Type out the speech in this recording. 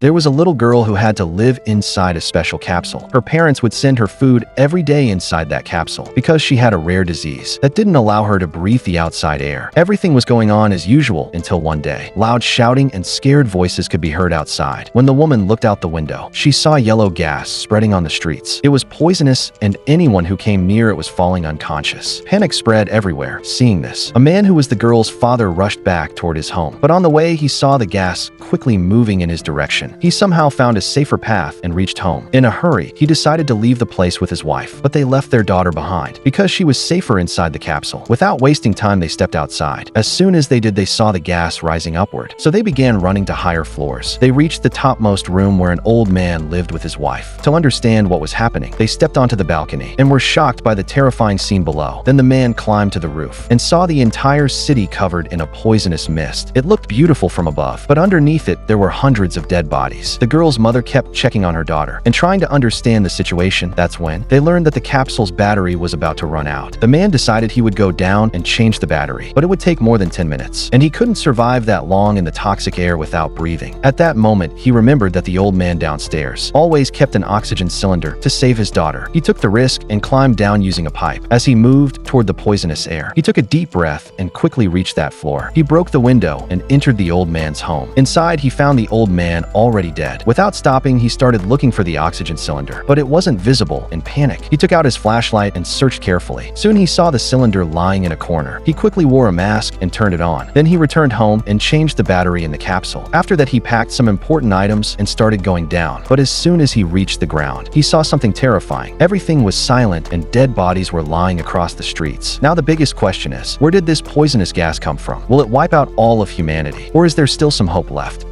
There was a little girl who had to live inside a special capsule. Her parents would send her food every day inside that capsule because she had a rare disease that didn't allow her to breathe the outside air. Everything was going on as usual until one day. Loud shouting and scared voices could be heard outside. When the woman looked out the window, she saw yellow gas spreading on the streets. It was poisonous, and anyone who came near it was falling unconscious. Panic spread everywhere. Seeing this, a man who was the girl's father rushed back toward his home. But on the way, he saw the gas quickly moving in his direction. He somehow found a safer path and reached home. In a hurry, he decided to leave the place with his wife, but they left their daughter behind because she was safer inside the capsule. Without wasting time, they stepped outside. As soon as they did, they saw the gas rising upward, so they began running to higher floors. They reached the topmost room where an old man lived with his wife. To understand what was happening, they stepped onto the balcony and were shocked by the terrifying scene below. Then the man climbed to the roof and saw the entire city covered in a poisonous mist. It looked beautiful from above, but underneath it, there were hundreds of dead bodies. The girl's mother kept checking on her daughter and trying to understand the situation. That's when they learned that the capsule's battery was about to run out. The man decided he would go down and change the battery, but it would take more than 10 minutes, and he couldn't survive that long in the toxic air without breathing. At that moment, he remembered that the old man downstairs always kept an oxygen cylinder to save his daughter. He took the risk and climbed down using a pipe. As he moved toward the poisonous air, he took a deep breath and quickly reached that floor. He broke the window and entered the old man's home. Inside, he found the old man already dead. Without stopping, he started looking for the oxygen cylinder, but it wasn't visible. In panic, he took out his flashlight and searched carefully. Soon he saw the cylinder lying in a corner. He quickly wore a mask and turned it on. Then he returned home and changed the battery in the capsule. After that, he packed some important items and started going down. But as soon as he reached the ground, he saw something terrifying. Everything was silent and dead bodies were lying across the streets. Now the biggest question is, where did this poisonous gas come from? Will it wipe out all of humanity, or is there still some hope left?